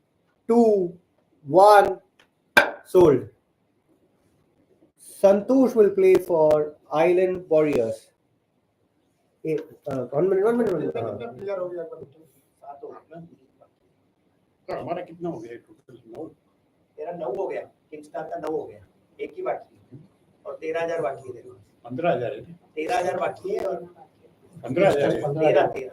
S2: 2, 1, sold. Santosh will play for Island Warriors. 1 minute.
S4: हमारा कितना हो गया total? 9
S3: तेरा 9 हो गया, Keemstar का 9 हो गया, एक ही बाकी है और 13,000 बाकी है,
S4: 15,000 है,
S3: 13,000 बाकी है और
S4: 15,000 है,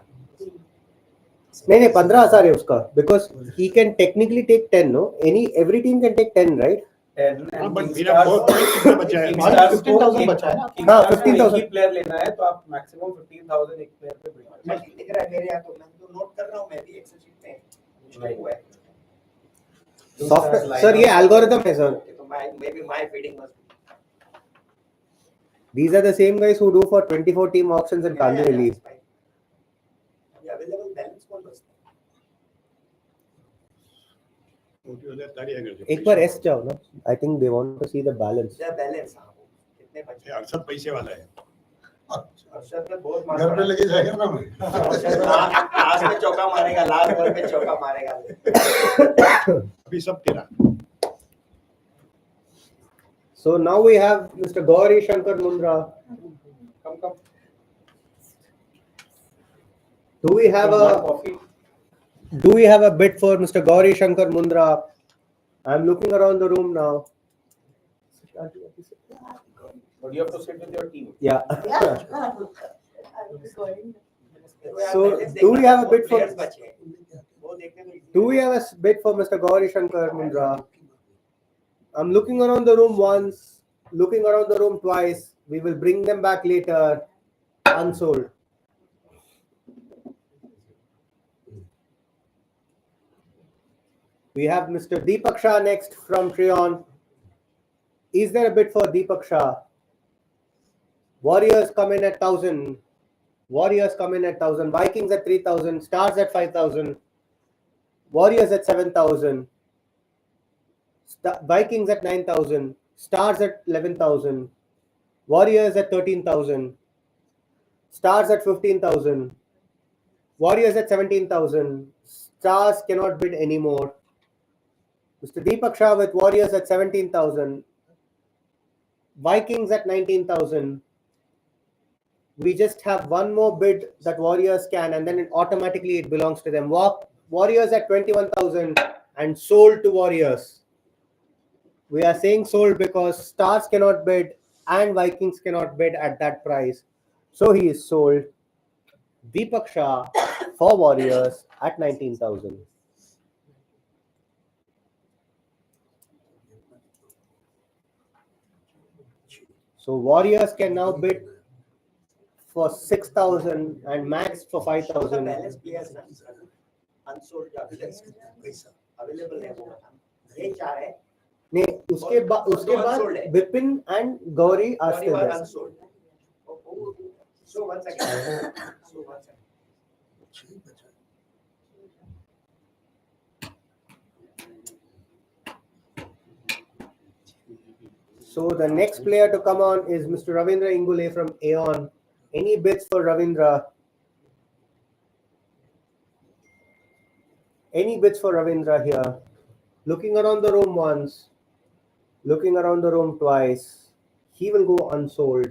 S3: 13
S2: नहीं 15,000 है उसका, because he can technically take 10, no? Every team can take 10, right?
S1: 10
S4: हाँ, but मेरा बहुत कितना बचा है?
S6: 15,000 बचा है ना?
S2: हाँ, 15,000
S1: प्लेयर लेना है तो आप मैक्सिमम 15,000 एक प्लेयर पे बिल्ड
S3: मैं दिख रहा है मेरे यहाँ, तो मैं तो नोट कर रहा हूँ, मैं भी एक्सेल शीट में हुआ है।
S2: Software, sir, ये algorithm है, sir.
S3: Okay, so maybe my feeding must be.
S2: These are the same guys who do for 24 team auctions and Kandu release.
S3: it's fine. अभी available balance कौन बचता है?
S2: एक बार S जाओ ना. I think they want to see the balance.
S3: क्या balance हाँ वो कितने बचे?
S4: अरसद पैसे वाला है।
S3: अर्षद ने बहुत मार
S5: घर पे लेके जाएगा ना मैं।
S3: अर्षद लास्ट में चौका मारेगा, लास्ट बॉल पे चौका मारेगा।
S4: अभी सब तेरा।
S2: So now we have Mr. Gauri Shankar Mundra.
S1: Come.
S2: Do we have a bid for Mr. Gauri Shankar Mundra? I'm looking around the room now.
S1: But you have to sit with your team.
S2: Yeah. So do we have a bid for Mr. Gauri Shankar Mundra? I'm looking around the room once, looking around the room twice. We will bring them back later, unsold. We have Mr. Deepak Shah next from Treon. Is there a bid for Deepak Shah? Warriors come in at 1,000. Warriors come in at 1,000. Vikings at 3,000. Stars at 5,000. Warriors at 7,000. Vikings at 9,000. Stars at 11,000. Warriors at 13,000. Stars at 15,000. Warriors at 17,000. Stars cannot bid anymore. Mr. Deepak Shah with Warriors at 17,000. Vikings at 19,000. We just have one more bid that Warriors can, and then automatically it belongs to them. Warriors at 21,000 and sold to Warriors. We are saying sold because Stars cannot bid and Vikings cannot bid at that price. So he is sold. Deepak Shah for Warriors at 19,000. So Warriors can now bid for 6,000 and Max for 5,000.
S3: balance players unsold available है वो ये चार है
S2: नहीं उसके बाद Vipin and Gauri are still there.
S3: unsold. So one second.
S2: So the next player to come on is Mr. Ravindra Ingule from Aeon. Any bids for Ravindra? Any bids for Ravindra here? Looking around the room once, looking around the room twice. He will go unsold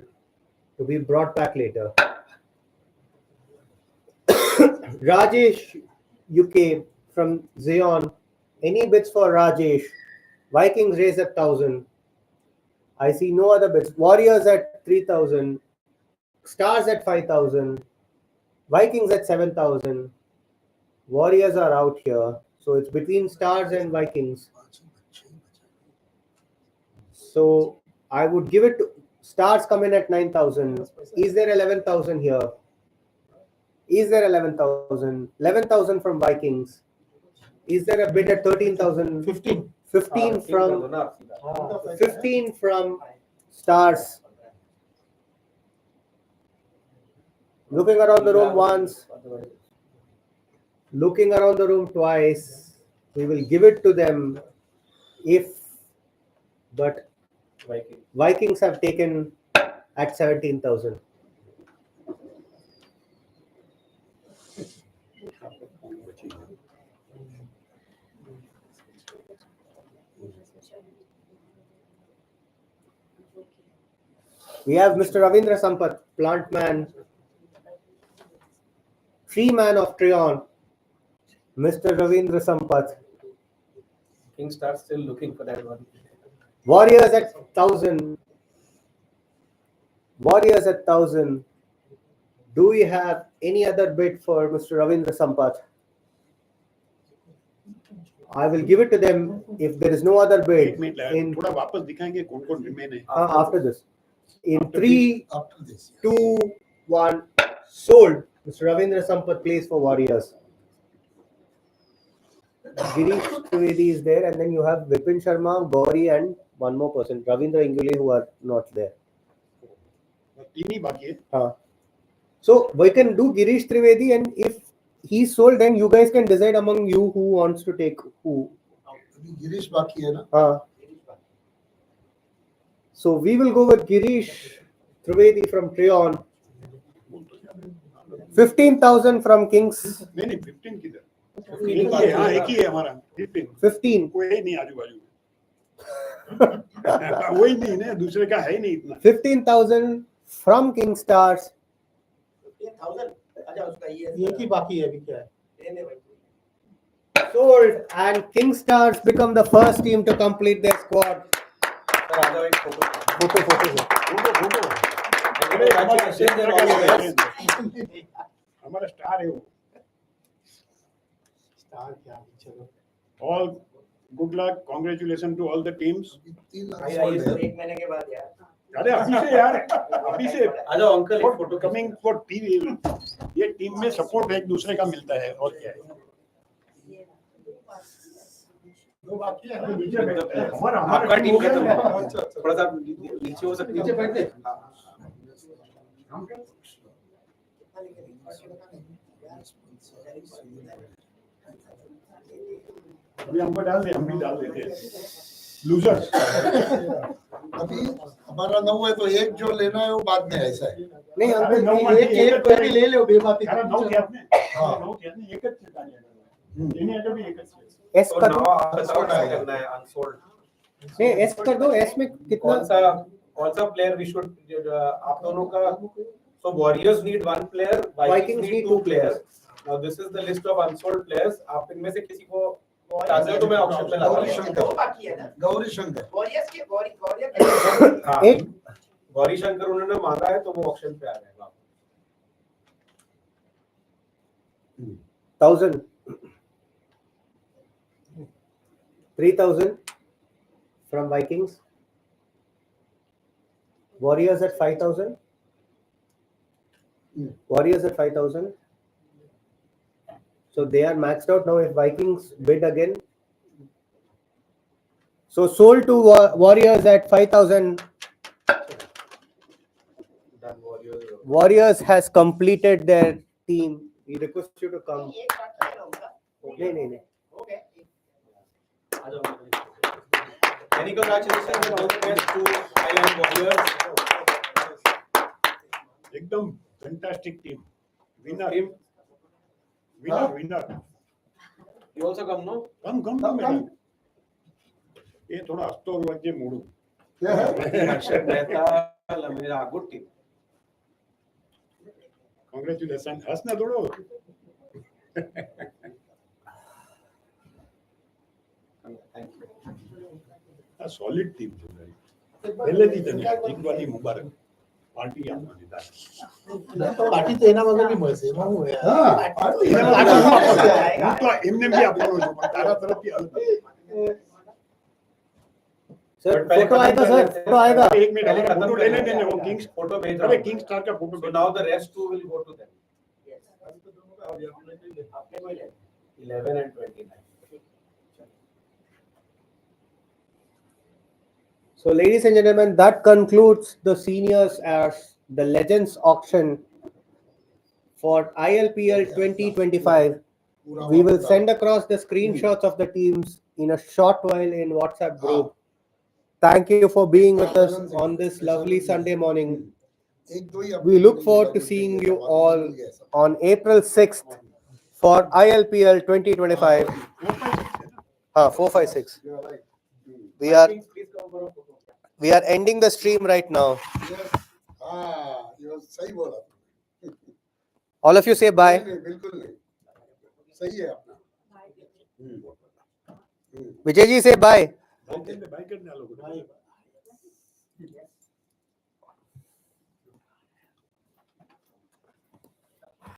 S2: to be brought back later. Rajesh UK from Xeon. Any bids for Rajesh? Vikings raise at 1,000. I see no other bids. Warriors at 3,000. Stars at 5,000. Vikings at 7,000. Warriors are out here. So it's between Stars and Vikings. So I would give it to Stars come in at 9,000. Is there 11,000 here? Is there 11,000? 11,000 from Vikings. Is there a bid at 13,000?
S6: 15.
S2: 15 from Stars. Looking around the room once, looking around the room twice. We will give it to them but Vikings have taken at 17,000. We have Mr. Ravindra Sampath, plant man, tree man of Treon, Mr. Ravindra Sampath.
S1: King Star still looking for that one.
S2: Warriors at 1,000. Warriors at 1,000. Do we have any other bid for Mr. Ravindra Sampath? I will give it to them if there is no other bid.
S4: थोड़ा वापस दिखाएंगे कौन-कौन remain है.
S2: After this. In 3, 2, 1, sold. Mr. Ravindra Sampath plays for Warriors. Girish Trivedi is there, and then you have Vipin Sharma, Gauri, and one more person, Ravindra Inguli, who are not there.
S4: तीन ही बाकी है.
S2: हाँ. So we can do Girish Trivedi, and if he's sold, then you guys can decide among you who wants to take who.
S5: Girish बाकी है ना.
S2: हाँ. So we will go with Girish Trivedi from Treon. 15,000 from Kings.
S4: नहीं 15 किधर. एक ही है, हाँ एक ही है हमारा
S2: 15.
S4: कोई नहीं आजू बाजू. वही नहीं ना, दूसरे का है ही नहीं इतना.
S2: 15,000 from King Stars.
S3: 1000 अच्छा उसका ये
S6: एक ही बाकी है अभी क्या है?
S3: लेने भाई.
S2: Sold, and King Stars become the first team to complete their squad.
S1: Sir आ जाओ एक फोटो.
S2: Photo.
S4: फोटो
S1: अरे congratulations and all the best.
S4: हमारा स्टार है वो.
S6: स्टार क्या चलो.
S4: All good luck, congratulations to all the teams.
S5: 3 lakh
S1: आइए,
S5: sold
S1: सर.
S5: है.
S3: एक महीने के बाद यार.
S4: अरे अभी से यार, अभी से
S1: आ जाओ अंकल एक फोटो.
S4: Coming for team. ये टीम में सपोर्ट एक दूसरे का मिलता है और क्या है.
S5: दो बाकी है ना.
S4: नीचे बैठते हैं. हमारा
S1: आपका टीम का तो
S5: अच्छा अच्छा.
S1: थोड़ा सा नीचे हो सकते
S6: नीचे बैठ दे.
S4: अभी हमको डाल दे, हम भी डाल देते हैं. लूजर्स.
S5: अभी हमारा 9 है तो एक जो लेना है वो बाद में ऐसा है.
S2: नहीं
S4: अरे नौ
S2: अंकल,
S4: मत
S6: एक एक कोई भी ले लो बेबाती.
S4: अरे नौ किया आपने.
S5: हाँ.
S4: नौ किया आपने, एक च चेतावनी है. लेने आगे भी एक च.
S2: एस
S1: तो
S2: कर
S1: नाउ
S2: दो.
S1: आप बताओ क्या करना है अनसोल्ड.
S2: नहीं एस कर दो. एस में कितना?
S1: कौन सा प्लेयर वी शुड आप दोनों का. So Warriors need one player, Vikings need two players. Now this is the list of unsold players. आप इनमें से किसी को चाहते हो तो मैं ऑप्शन में लगा
S5: गौरी
S1: दूंगा.
S5: शंकर.
S3: दो बाकी है ना.
S5: गौरी शंकर.
S3: वॉरियर्स के वॉरियर
S1: हाँ,
S2: एक
S1: गौरी शंकर उन्होंने मांगा है तो वो ऑप्शन पे आ जाएगा.
S2: 1,000. 3,000 from Vikings. Warriors at 5,000. Warriors at 5,000. So they are maxed out now. If Vikings bid again, so sold to Warriors at 5,000.
S1: Done Warriors.
S2: Warriors has completed their team. We request you to come.
S3: एक बाकी है ना उनका.
S2: नहीं.
S3: हो गया.
S1: आ जाओ. Many congratulations and all the best to Island Warriors.
S4: एकदम fantastic team. Winner
S1: Team,
S4: winner.
S1: you also come, no?
S4: कम. ये थोड़ा हस्तो वज्जे मूडू.
S5: क्या है?
S1: Harshad Mehta, Lamira, good team.
S4: Congratulation. हंसना थोड़ो.
S1: Thank you.
S4: આ સોલિડ ટીમ છે ભાઈ. પહેલેથી તને જીતવાની મુબારક. પાર્ટી આપવાની તારે.
S6: પાર્ટી તો એના વગર બી મળશે. એમાં હું યાર.
S5: हाँ.
S4: હું તો એમને બી આપવાનો છું પણ તારા તરફથી અલગ.
S2: Sir,
S1: But पहले
S2: photo आएगा
S1: खत्म
S2: sir.
S1: करने से-
S2: Photo आएगा.
S4: एक मिनट
S1: पहले
S4: हमारा
S1: खत्म
S4: फोटो
S1: कर
S4: लेने
S1: लेते
S4: देने
S1: हैं.
S4: वो किंग्स.
S1: फोटो भेज
S4: अरे
S1: रहा
S4: किंग स्टार का photo.
S1: So now the rest two will go to them.
S3: आपने कोई ले.
S1: 11 and 29.
S2: So, ladies and gentlemen, that concludes the seniors as the Legends auction for ILPL 2025. We will send across the screenshots of the teams in a short while in WhatsApp group. Thank you for being with us on this lovely Sunday morning.
S5: एक दो ही
S2: We look forward to seeing you all on April 6th for ILPL 2025. 456.
S5: You are right.
S1: Vikings, please come for a photo.
S2: We are ending the stream right now.
S5: Yes. हाँ, ये सही बोला.
S2: All of you say bye.
S5: नहीं, बिल्कुल नहीं. सही है अपना.
S2: Vijay ji say bye.
S4: Bike करने आ लोग.